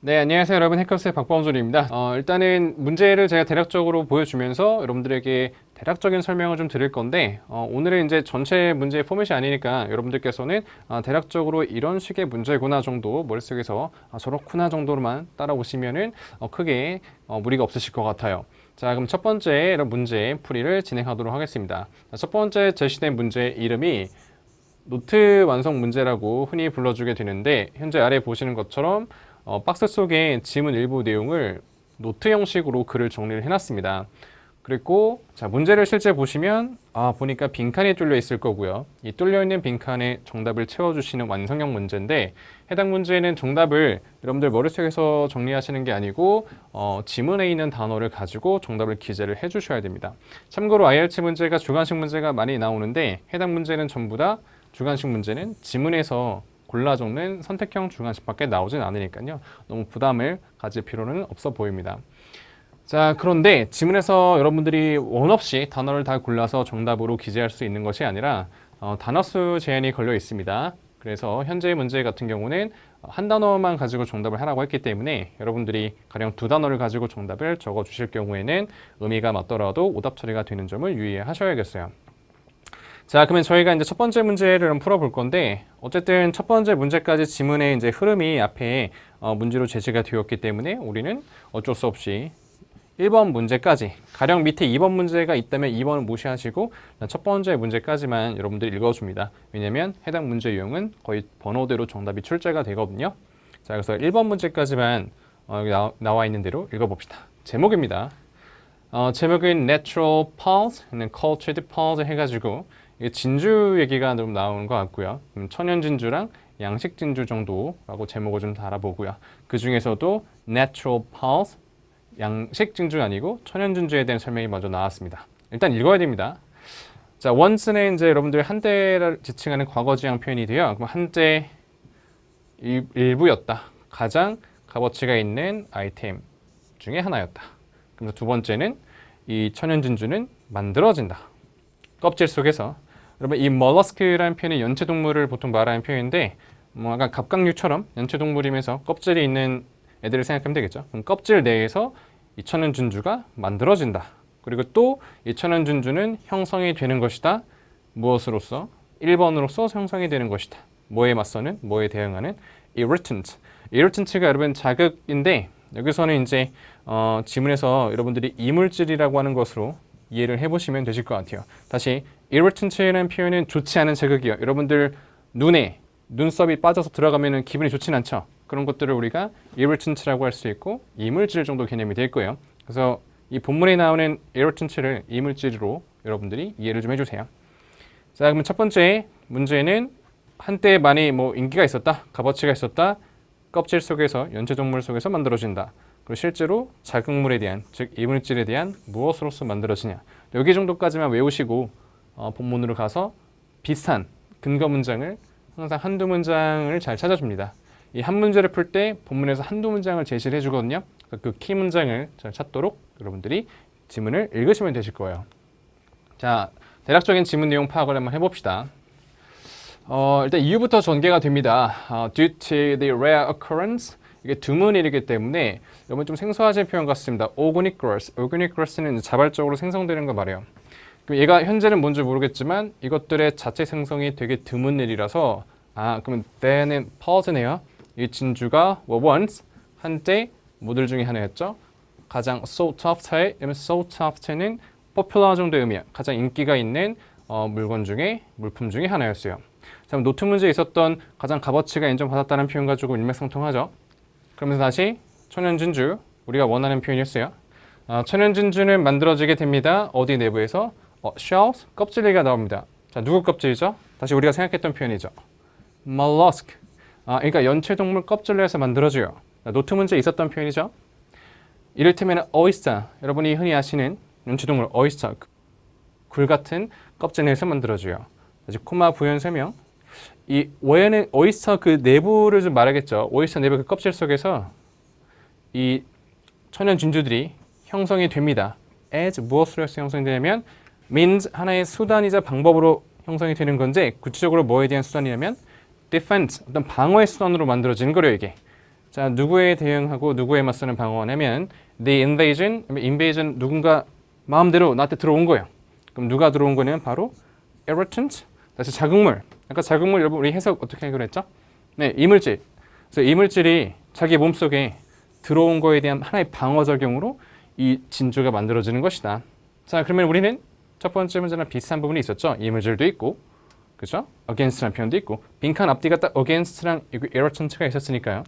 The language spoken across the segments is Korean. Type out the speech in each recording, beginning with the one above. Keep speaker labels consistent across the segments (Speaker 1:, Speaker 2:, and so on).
Speaker 1: 네, 안녕하세요 여러분. 해커스의 박범준입니다. 일단은 문제를 제가 대략적으로 보여주면서 여러분들에게 대략적인 설명을 좀 드릴 건데 오늘은 이제 전체 문제의 포맷이 아니니까 여러분들께서는 대략적으로 이런 식의 문제구나 정도 머릿속에서 저렇구나 정도로만 따라오시면은 크게 무리가 없으실 것 같아요. 자, 그럼 첫 번째 이런 문제 풀이를 진행하도록 하겠습니다. 첫 번째 제시된 문제의 이름이 노트 완성 문제라고 흔히 불러주게 되는데, 현재 아래 보시는 것처럼 박스 속에 지문 일부 내용을 노트 형식으로 글을 정리를 해놨습니다. 그리고 자, 문제를 실제 보시면 보니까 빈칸이 뚫려 있을 거고요. 이 뚫려 있는 빈칸에 정답을 채워주시는 완성형 문제인데, 해당 문제는 정답을 여러분들 머릿속에서 정리하시는 게 아니고 지문에 있는 단어를 가지고 정답을 기재를 해주셔야 됩니다. 참고로 IELTS 문제가 주관식 문제가 많이 나오는데, 해당 문제는 전부 다 주관식 문제는 지문에서 골라 적는 선택형 주관식밖에 나오진 않으니까요. 너무 부담을 가질 필요는 없어 보입니다. 자, 그런데 지문에서 여러분들이 원 없이 단어를 다 골라서 정답으로 기재할 수 있는 것이 아니라 단어 수 제한이 걸려 있습니다. 그래서 현재 문제 같은 경우는 한 단어만 가지고 정답을 하라고 했기 때문에 여러분들이 가령 두 단어를 가지고 정답을 적어 주실 경우에는 의미가 맞더라도 오답 처리가 되는 점을 유의하셔야겠어요. 자, 그러면 저희가 이제 첫 번째 문제를 풀어볼 건데, 어쨌든 첫 번째 문제까지 지문의 이제 흐름이 앞에 문제로 제시가 되었기 때문에 우리는 어쩔 수 없이 1번 문제까지, 가령 밑에 2번 문제가 있다면 2번을 무시하시고 첫 번째 문제까지만 여러분들이 읽어줍니다. 왜냐면 해당 문제 유형은 거의 번호대로 정답이 출제가 되거든요. 자, 그래서 1번 문제까지만 여기 나와 있는 대로 읽어봅시다. 제목입니다. 제목은 Natural Pulse, Cultured Pulse 해가지고 이게 진주 얘기가 좀 나오는 것 같고요. 천연 진주랑 양식 진주 정도라고 제목을 좀 달아보고요. 그 중에서도 Natural Pulse, 양식 진주 아니고 천연 진주에 대한 설명이 먼저 나왔습니다. 일단 읽어야 됩니다. 자, once는 이제 여러분들 한때를 지칭하는 과거지향 표현이 돼요. 그럼 한때 일부였다. 가장 값어치가 있는 아이템 중에 하나였다. 그래서 두 번째는 이 천연 진주는 만들어진다. 껍질 속에서. 여러분, 이 mollusk라는 표현이 연체동물을 보통 말하는 표현인데, 약간 갑각류처럼 연체동물이면서 껍질이 있는 애들을 생각하면 되겠죠. 그럼 껍질 내에서 이 천연 진주가 만들어진다. 그리고 또 이 천연 진주는 형성이 되는 것이다. 무엇으로서? 1번으로서 형성이 되는 것이다. 뭐에 맞서는? 뭐에 대응하는? irritant. irritant가 여러분 자극인데, 여기서는 이제 지문에서 여러분들이 이물질이라고 하는 것으로 이해를 해보시면 되실 것 같아요. 다시 irritant라는 표현은 좋지 않은 자극이요. 여러분들 눈에 눈썹이 빠져서 들어가면 기분이 좋진 않죠. 그런 것들을 우리가 irritant라고 할 수 있고 이물질 정도 개념이 될 거예요. 그래서 이 본문에 나오는 irritant를 이물질로 여러분들이 이해를 좀 해주세요. 자, 그러면 첫 번째 문제는 한때 많이 인기가 있었다, 값어치가 있었다, 껍질 속에서 연체동물 속에서 만들어진다. 그리고 실제로 자극물에 대한, 즉 이물질에 대한 무엇으로서 만들어지냐. 여기 정도까지만 외우시고 본문으로 가서 비슷한 근거 문장을 항상 한두 문장을 잘 찾아줍니다. 이 한 문제를 풀 때 본문에서 한두 문장을 제시를 해주거든요. 그 키 문장을 잘 찾도록 여러분들이 지문을 읽으시면 되실 거예요. 자, 대략적인 지문 내용 파악을 한번 해봅시다. 일단 이유부터 전개가 됩니다. Due to the rare occurrence, 이게 드문일이기 때문에 여러분 좀 생소하신 표현 같습니다. Organic growth. Organic growth는 자발적으로 생성되는 거 말이에요. 그럼 얘가 현재는 뭔지 모르겠지만 이것들의 자체 생성이 되게 드문 일이라서 그러면 then은 pause네요. 이 진주가 once, 한때 뭐들 중에 하나였죠? 가장 sought after에, sought after는 popular 정도의 의미야. 가장 인기가 있는 물품 중에 하나였어요. 자, 노트 문제에 있었던 가장 값어치가 인정받았다는 표현 가지고 일맥상통하죠. 그러면서 다시 천연진주, 우리가 원하는 표현이었어요. 천연진주는 만들어지게 됩니다. 어디 내부에서? shells, 껍질이가 나옵니다. 자, 누구 껍질이죠? 다시 우리가 생각했던 표현이죠. mollusk, 그러니까 연체동물 껍질로 해서 만들어져요. 노트 문제에 있었던 표현이죠. 이를테면 oyster, 여러분이 흔히 아시는 연체동물 oyster, 굴 같은 껍질 내에서 만들어져요. 다시 코마 부연 설명. 이 원래는 오이스터 그 내부를 좀 말하겠죠. 오이스터 내부 그 껍질 속에서 이 천연 진주들이 형성이 됩니다. as 무엇으로 해서 형성이 되냐면 means 하나의 수단이자 방법으로 형성이 되는 건데 구체적으로 뭐에 대한 수단이냐면 defense 어떤 방어의 수단으로 만들어지는 거래요. 이게 자, 누구에 대응하고 누구에 맞서는 방어하면 the invasion 누군가 마음대로 나한테 들어온 거예요. 그럼 누가 들어온 거냐면 바로 irritant, 다시 자극물. 아까 자극물 여러분 우리 해석 어떻게 하기로 했죠? 네, 이물질. 그래서 이물질이 자기 몸속에 들어온 거에 대한 하나의 방어작용으로 이 진주가 만들어지는 것이다. 자, 그러면 우리는 첫 번째 문제랑 비슷한 부분이 있었죠. 이물질도 있고, 그죠? against라는 표현도 있고, 빈칸 앞뒤가 딱 against랑 irritant가 있었으니까요.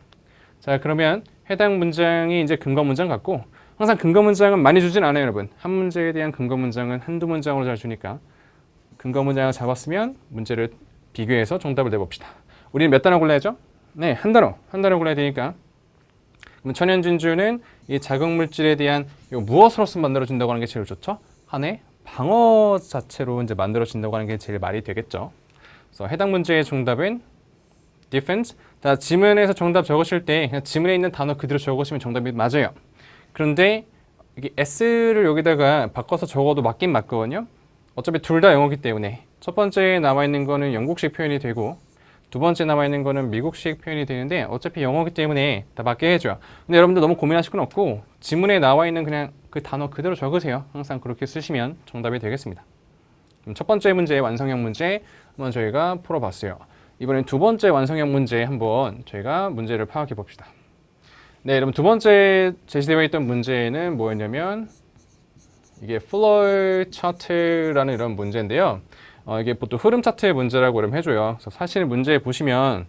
Speaker 1: 자, 그러면 해당 문장이 이제 근거 문장 같고, 항상 근거 문장은 많이 주진 않아요, 여러분. 한 문제에 대한 근거 문장은 한두 문장으로 잘 주니까 근거 문장을 잡았으면 문제를 비교해서 정답을 내봅시다. 우리는 몇 단어 골라야죠? 네, 한 단어 골라야 되니까. 그럼 천연진주는 이 자극물질에 대한 무엇으로서 만들어진다고 하는 게 제일 좋죠? 하나의 방어 자체로 이제 만들어진다고 하는 게 제일 말이 되겠죠. 그래서 해당 문제의 정답은 defense. 자, 지문에서 정답 적으실 때 그냥 지문에 있는 단어 그대로 적으시면 정답이 맞아요. 그런데 이게 s를 여기다가 바꿔서 적어도 맞긴 맞거든요. 어차피 둘 다 영어기 때문에 첫 번째에 나와 있는 거는 영국식 표현이 되고 두 번째 남아 있는 거는 미국식 표현이 되는데 어차피 영어기 때문에 다 맞게 해줘요. 근데 여러분들 너무 고민하실 건 없고 지문에 나와 있는 그냥 그 단어 그대로 적으세요. 항상 그렇게 쓰시면 정답이 되겠습니다. 그럼 첫 번째 문제 완성형 문제 한번 저희가 풀어봤어요. 이번엔 두 번째 완성형 문제 한번 저희가 문제를 파악해 봅시다. 네, 여러분 두 번째 제시되어 있던 문제는 뭐였냐면 이게 플로우 차트라는 이런 문제인데요. 이게 보통 흐름 차트의 문제라고 그럼 해줘요. 그래서 사실 문제에 보시면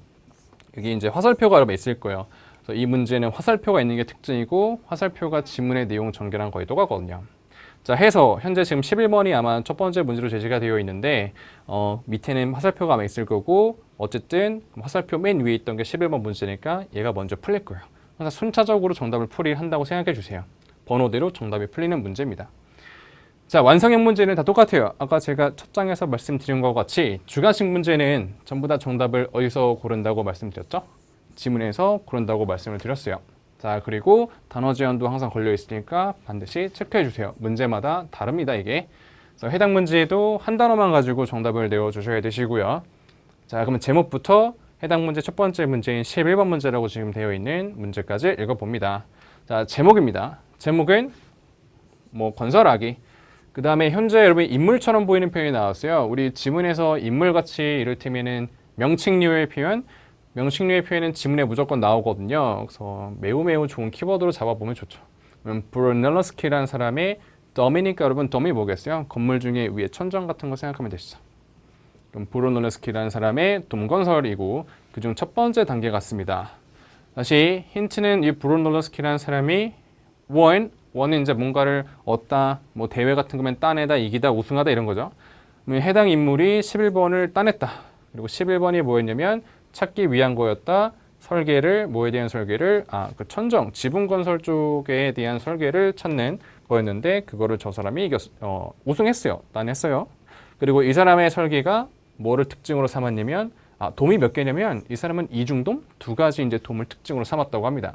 Speaker 1: 여기 이제 화살표가 여러분 있을 거예요. 그래서 이 문제는 화살표가 있는 게 특징이고 화살표가 지문의 내용 전개랑 거의 똑같거든요. 자, 해서 현재 지금 11번이 아마 첫 번째 문제로 제시가 되어 있는데 밑에는 화살표가 아마 있을 거고 어쨌든 화살표 맨 위에 있던 게 11번 문제니까 얘가 먼저 풀릴 거예요. 항상 순차적으로 정답을 풀이한다고 생각해 주세요. 번호대로 정답이 풀리는 문제입니다. 자, 완성형 문제는 다 똑같아요. 아까 제가 첫 장에서 말씀드린 것 같이 주관식 문제는 전부 다 정답을 어디서 고른다고 말씀드렸죠? 지문에서 고른다고 말씀을 드렸어요. 자, 그리고 단어 제한도 항상 걸려 있으니까 반드시 체크해 주세요. 문제마다 다릅니다, 이게. 그래서 해당 문제에도 한 단어만 가지고 정답을 내어 주셔야 되시고요. 자, 그러면 제목부터 해당 문제 첫 번째 문제인 11번 문제라고 지금 되어 있는 문제까지 읽어봅니다. 자, 제목입니다. 제목은 뭐 건설하기. 그 다음에 현재 여러분 인물처럼 보이는 표현이 나왔어요. 우리 지문에서 인물같이 이를테면은 명칭류의 표현은 지문에 무조건 나오거든요. 그래서 매우 좋은 키워드로 잡아보면 좋죠. 브루넬러스키라는 사람의 더미니까 여러분 더미 뭐겠어요? 건물 중에 위에 천장 같은 거 생각하면 되시죠. 그럼 브루넬러스키라는 사람의 dom건설이고 그중 첫 번째 단계 같습니다. 다시 힌트는 이 브루넬러스키라는 사람이 원은 이제 뭔가를 얻다, 뭐 대회 같은 거면 따내다, 이기다, 우승하다 이런 거죠. 해당 인물이 11번을 따냈다. 그리고 11번이 뭐였냐면 찾기 위한 거였다. 설계를 뭐에 대한 설계를 그 천정, 지붕 건설 쪽에 대한 설계를 찾는 거였는데 그거를 저 사람이 우승했어요. 따냈어요. 그리고 이 사람의 설계가 뭐를 특징으로 삼았냐면 돔이 몇 개냐면 이 사람은 이중돔 두 가지 이제 돔을 특징으로 삼았다고 합니다.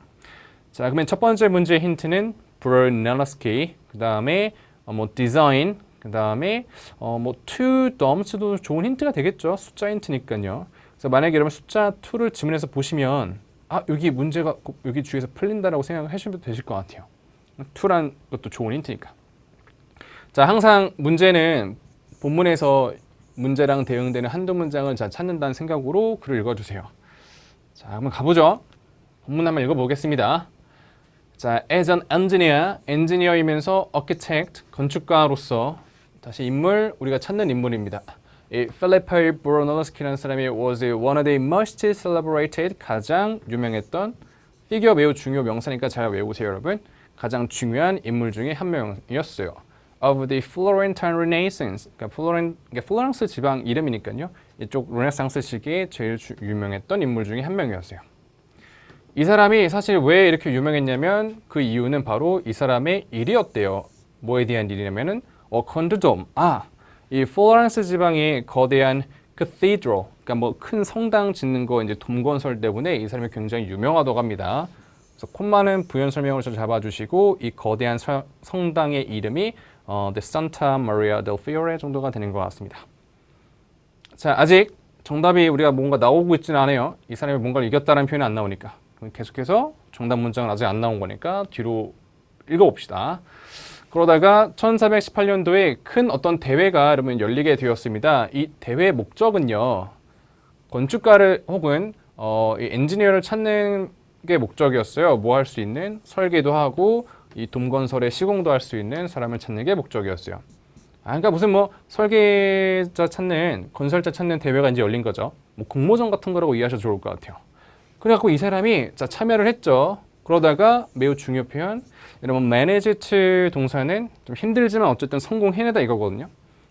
Speaker 1: 자, 그러면 첫 번째 문제의 힌트는 브루넬러스키, 그 다음에 뭐 디자인, 그 다음에 뭐 two doms도 좋은 힌트가 되겠죠. 숫자 힌트니까요. 그래서 만약에 여러분 숫자 2를 지문에서 보시면 여기 문제가 여기 주위에서 풀린다라고 생각하시면 되실 것 같아요. 2란 것도 좋은 힌트니까. 자, 항상 문제는 본문에서 문제랑 대응되는 한두 문장을 잘 찾는다는 생각으로 글을 읽어주세요. 자, 한번 가보죠. 본문 한번 읽어보겠습니다. 자, as an engineer, 엔지니어이면서 architect, 건축가로서 다시 인물, 우리가 찾는 인물입니다. 이 필리프 브루넬러스키라는 사람이 was one of the most celebrated, 가장 유명했던 피겨 매우 중요 명사니까 잘 외우세요, 여러분. 가장 중요한 인물 중에 한 명이었어요. Of the Florentine Renaissance, 그러니까 플로렌스 지방 이름이니까요. 이쪽 르네상스 시기에 제일 유명했던 인물 중에 한 명이었어요. 이 사람이 사실 왜 이렇게 유명했냐면 그 이유는 바로 이 사람의 일이었대요. 뭐에 대한 일이냐면은 컨드돔. 이 플로렌스 지방의 거대한 cathedral, 그러니까 뭐 큰 성당 짓는 거 이제 돔 건설 때문에 이 사람이 굉장히 유명하다고 합니다. 그래서 콤마는 부연 설명을 좀 잡아주시고 이 거대한 성당의 이름이 The Santa Maria del Fiore 정도가 되는 것 같습니다. 자, 아직 정답이 우리가 뭔가 나오고 있지는 않아요. 이 사람이 뭔가를 이겼다는 표현이 안 나오니까. 그럼 계속해서 정답 문장은 아직 안 나온 거니까 뒤로 읽어봅시다. 그러다가 1418년도에 큰 어떤 대회가 여러분 열리게 되었습니다. 이 대회의 목적은요, 건축가를 혹은 이 엔지니어를 찾는 게 목적이었어요. 뭐 할 수 있는 설계도 하고 이 돔건설의 시공도 할 수 있는 사람을 찾는 게 목적이었어요. 그러니까 무슨 뭐 설계자 찾는 건설자 찾는 대회가 이제 열린 거죠. 뭐 공모전 같은 거라고 이해하셔도 좋을 것 같아요. 그래갖고 이 사람이 참여를 했죠. 그러다가 매우 중요 표현, 여러분 managed 동사는 좀 힘들지만 어쨌든 성공해내다 이거거든요.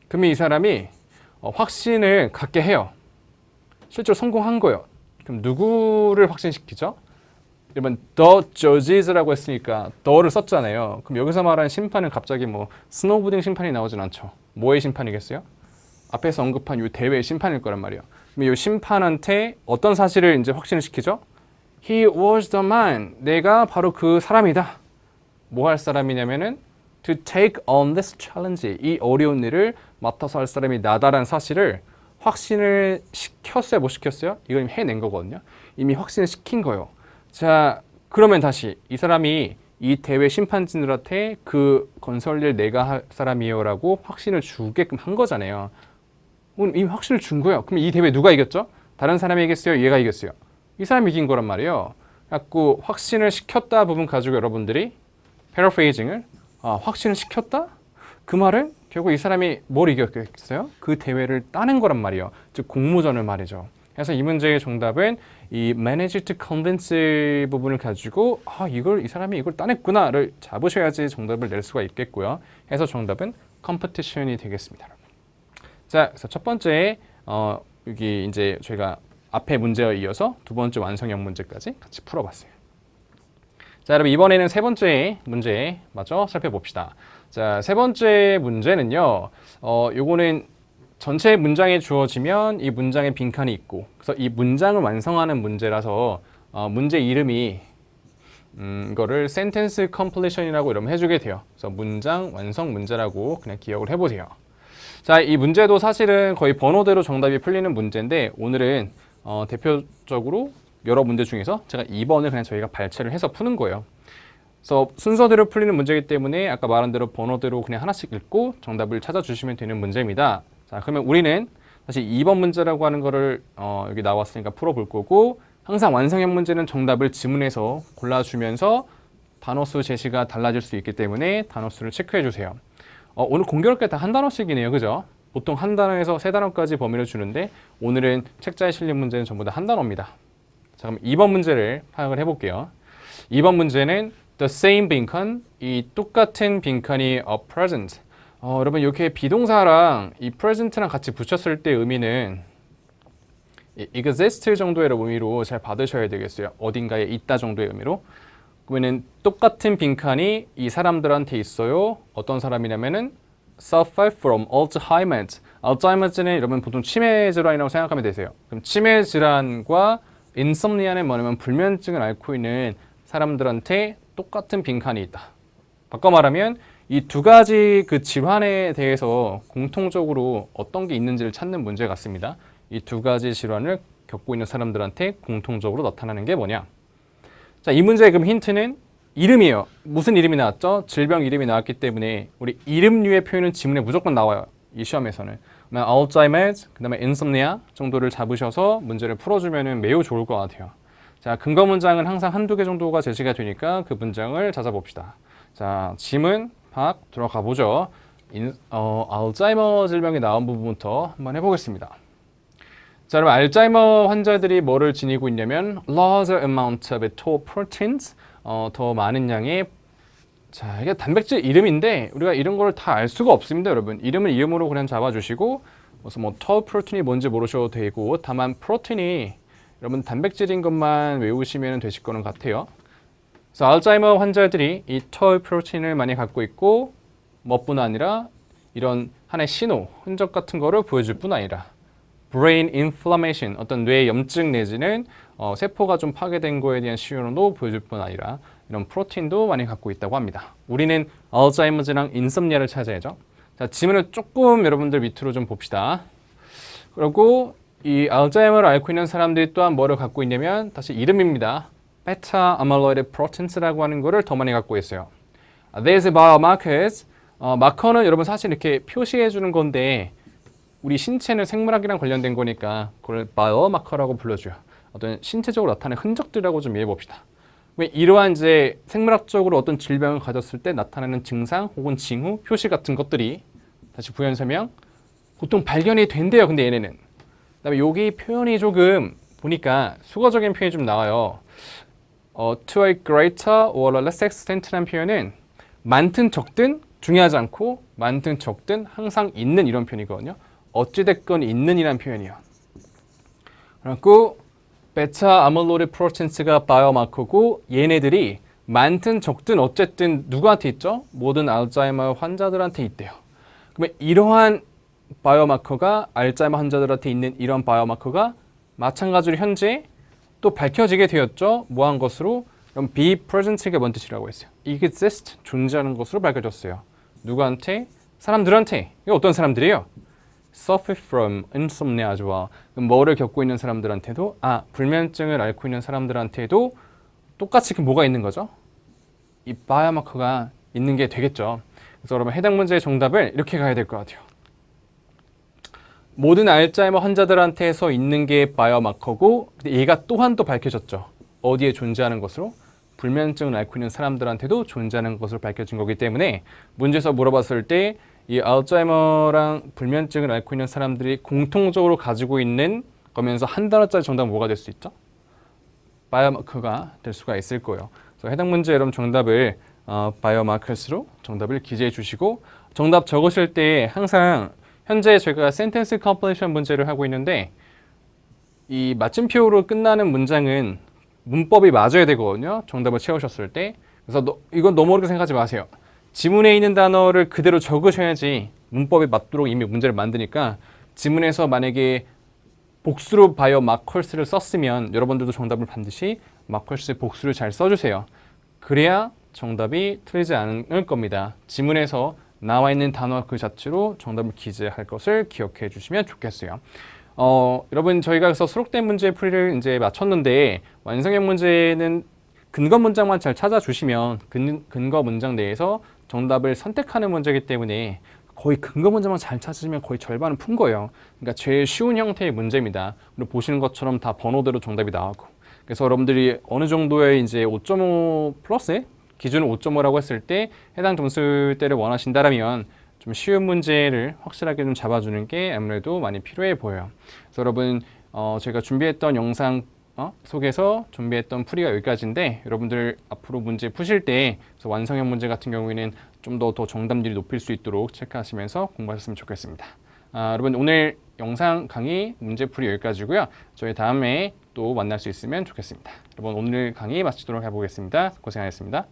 Speaker 1: 그러면 이 사람이 확신을 갖게 해요. 실제로 성공한 거예요. 그럼 누구를 확신시키죠? 여러분 the judges라고 했으니까 the를 썼잖아요. 그럼 여기서 말하는 심판은 갑자기 뭐 스노우보딩 심판이 나오진 않죠. 뭐의 심판이겠어요? 앞에서 언급한 이 대회의 심판일 거란 말이에요. 그럼 이 심판한테 어떤 사실을 이제 확신을 시키죠? He was the man. 내가 바로 그 사람이다. 뭐 할 사람이냐면은 to take on this challenge. 이 어려운 일을 맡아서 할 사람이 나다라는 사실을 확신을 시켰어요? 못 시켰어요? 이걸 이미 해낸 거거든요. 이미 확신을 시킨 거예요. 자, 그러면 다시 이 사람이 이 대회 심판진들한테 그 건설 일 내가 할 사람이에요 라고 확신을 주게끔 한 거잖아요. 이미 확신을 준 거예요. 그럼 이 대회 누가 이겼죠? 다른 사람이 이겼어요? 얘가 이겼어요? 이 사람이 이긴 거란 말이에요. 그래서 확신을 시켰다 부분 가지고 여러분들이 패러프레이징을 확신을 시켰다? 그 말은 결국 이 사람이 뭘 이겼겠어요? 그 대회를 따는 거란 말이에요. 즉 공모전을 말이죠. 그래서 이 문제의 정답은 이 manage to convince 부분을 가지고 이걸 이 사람이 이걸 따냈구나를 잡으셔야지 정답을 낼 수가 있겠고요. 그래서 정답은 competition이 되겠습니다. 자, 그래서 첫 번째 여기 이제 저희가 앞에 문제에 이어서 두 번째 완성형 문제까지 같이 풀어봤어요. 자, 여러분 이번에는 세 번째 문제 마저 살펴봅시다. 자, 세 번째 문제는요. 요거는 전체 문장에 주어지면 이 문장에 빈칸이 있고, 그래서 이 문장을 완성하는 문제라서 문제 이름이 이거를 sentence completion이라고 이러면 해주게 돼요. 그래서 문장 완성 문제라고 그냥 기억을 해보세요. 자, 이 문제도 사실은 거의 번호대로 정답이 풀리는 문제인데 오늘은 대표적으로 여러 문제 중에서 제가 2번을 그냥 저희가 발췌를 해서 푸는 거예요. 그래서 순서대로 풀리는 문제이기 때문에 아까 말한 대로 번호대로 그냥 하나씩 읽고 정답을 찾아주시면 되는 문제입니다. 자, 그러면 우리는 다시 2번 문제라고 하는 거를 여기 나왔으니까 풀어볼 거고, 항상 완성형 문제는 정답을 지문에서 골라주면서 단어수 제시가 달라질 수 있기 때문에 단어수를 체크해 주세요. 오늘 공교롭게 다 한 단어씩이네요. 그죠? 보통 한 단어에서 세 단어까지 범위를 주는데 오늘은 책자에 실린 문제는 전부 다 한 단어입니다. 자, 그럼 2번 문제를 파악을 해볼게요. 2번 문제는 the same 빈칸, 이 똑같은 빈칸이 a present. 여러분 이렇게 비동사랑 이 present랑 같이 붙였을 때 의미는 exist 정도의 의미로 잘 받으셔야 되겠어요. 어딘가에 있다 정도의 의미로. 그러면 똑같은 빈칸이 이 사람들한테 있어요. 어떤 사람이냐면은 suffer from Alzheimer's. 알츠하이머즈는 여러분 보통 치매 질환이라고 생각하면 되세요. 그럼 치매 질환과 insomnia는 뭐냐면 불면증을 앓고 있는 사람들한테 똑같은 빈칸이 있다. 바꿔 말하면 이 두 가지 그 질환에 대해서 공통적으로 어떤 게 있는지를 찾는 문제 같습니다. 이 두 가지 질환을 겪고 있는 사람들한테 공통적으로 나타나는 게 뭐냐? 자, 이 문제의 그럼 힌트는 이름이에요. 무슨 이름이 나왔죠? 질병 이름이 나왔기 때문에 우리 이름류의 표현은 지문에 무조건 나와요. 이 시험에서는. 알츠하이머즈, 그 다음에 인썸니아 정도를 잡으셔서 문제를 풀어주면 매우 좋을 것 같아요. 자, 근거 문장은 항상 한두 개 정도가 제시가 되니까 그 문장을 찾아봅시다. 자, 지문 파악 들어가 보죠. 알츠하이머 질병이 나온 부분부터 한번 해보겠습니다. 자, 여러분 알츠하이머 환자들이 뭐를 지니고 있냐면 larger amount of tau proteins, 더 많은 양의, 자, 이게 단백질 이름인데 우리가 이런 걸 다 알 수가 없습니다, 여러분. 이름을 이름으로 그냥 잡아주시고 그래서 뭐 tau 프로틴이 뭔지 모르셔도 되고, 다만 프로틴이 여러분 단백질인 것만 외우시면 되실 거는 같아요. 그래서 알츠하이머 환자들이 이 tau 프로틴을 많이 갖고 있고, 뭐뿐 아니라 이런 하나의 신호, 흔적 같은 거를 보여줄 뿐 아니라 brain inflammation, 어떤 뇌 염증 내지는 세포가 좀 파괴된 거에 대한 신호도 보여줄 뿐 아니라 이런 프로틴도 많이 갖고 있다고 합니다. 우리는 알츠하이머즈랑 인썸니아를 찾아야죠. 자, 지문을 조금 여러분들 밑으로 좀 봅시다. 그리고 이 알츠하이머를 앓고 있는 사람들이 또한 뭐를 갖고 있냐면 다시 이름입니다. 베타 아밀로이드 프로틴스라고 하는 거를 더 많이 갖고 있어요. These biomarkers, 마커는 여러분 사실 이렇게 표시해 주는 건데 우리 신체는 생물학이랑 관련된 거니까 그걸 바이오마커라고 불러줘요. 어떤 신체적으로 나타나는 흔적들이라고 좀 이해해 봅시다. 왜 이러한 이제 생물학적으로 어떤 질병을 가졌을 때 나타나는 증상 혹은 징후, 표시 같은 것들이 다시 부연 설명 보통 발견이 된대요. 근데 얘네는 그다음에 여기 표현이 조금 보니까 수거적인 표현이 좀 나와요. To a greater or less extent라는 표현은 많든 적든 중요하지 않고 많든 적든 항상 있는 이런 표현이거든요. 어찌됐건 있는 이란 표현이에요. 그리고 베타 아밀로이드 프로틴스가 바이오마커고 얘네들이 많든 적든 어쨌든 누구한테 있죠? 모든 알츠하이머 환자들한테 있대요. 그러면 이러한 바이오마커가 알츠하이머 환자들한테 있는 이런 바이오마커가 마찬가지로 현재 또 밝혀지게 되었죠. 뭐한 것으로? 그럼 be present가 뭔 뜻이라고 했어요? exist, 존재하는 것으로 밝혀졌어요. 누구한테? 사람들한테. 이게 어떤 사람들이에요? suffer from insomnia 좋아. 그럼 뭐를 겪고 있는 사람들한테도 불면증을 앓고 있는 사람들한테도 똑같이 뭐가 있는 거죠? 이 바이오마커가 있는 게 되겠죠. 그래서 여러분 해당 문제의 정답을 이렇게 가야 될 것 같아요. 모든 알츠하이머 환자들한테서 있는 게 바이오마커고 얘가 또한 또 밝혀졌죠. 어디에 존재하는 것으로? 불면증을 앓고 있는 사람들한테도 존재하는 것으로 밝혀진 거기 때문에 문제에서 물어봤을 때 이 알츠하이머랑 불면증을 앓고 있는 사람들이 공통적으로 가지고 있는 거면서 한 단어짜리 정답은 뭐가 될 수 있죠? 바이오마커가 될 수가 있을 거예요. 그래서 해당 문제 여러분 정답을 바이오마커스로 정답을 기재해 주시고 정답 적으실 때 항상 현재 저희가 센텐스 컴플리션 문제를 하고 있는데 이 맞춤표로 끝나는 문장은 문법이 맞아야 되거든요. 정답을 채우셨을 때. 그래서 이건 너무 어렵게 생각하지 마세요. 지문에 있는 단어를 그대로 적으셔야지 문법에 맞도록 이미 문제를 만드니까 지문에서 만약에 복수로 바이오마커스를 썼으면 여러분들도 정답을 반드시 마커스 복수를 잘 써주세요. 그래야 정답이 틀리지 않을 겁니다. 지문에서 나와 있는 단어 그 자체로 정답을 기재할 것을 기억해 주시면 좋겠어요. 여러분 저희가 그래서 수록된 문제 풀이를 이제 마쳤는데 완성형 문제는 근거 문장만 잘 찾아주시면 근거 문장 내에서 정답을 선택하는 문제이기 때문에 거의 근거 문제만 잘 찾으시면 거의 절반은 푼 거예요. 그러니까 제일 쉬운 형태의 문제입니다. 그리고 보시는 것처럼 다 번호대로 정답이 나오고. 그래서 여러분들이 어느 정도의 이제 5.5 플러스 기준을 5.5라고 했을 때 해당 점수대를 원하신다면 좀 쉬운 문제를 확실하게 좀 잡아주는 게 아무래도 많이 필요해 보여요. 그래서 여러분 제가 준비했던 영상 속에서 준비했던 풀이가 여기까지인데 여러분들 앞으로 문제 푸실 때 완성형 문제 같은 경우에는 좀 더 정답률이 높일 수 있도록 체크하시면서 공부하셨으면 좋겠습니다. 여러분 오늘 영상 강의 문제 풀이 여기까지고요. 저희 다음에 또 만날 수 있으면 좋겠습니다. 여러분 오늘 강의 마치도록 해보겠습니다. 고생하셨습니다.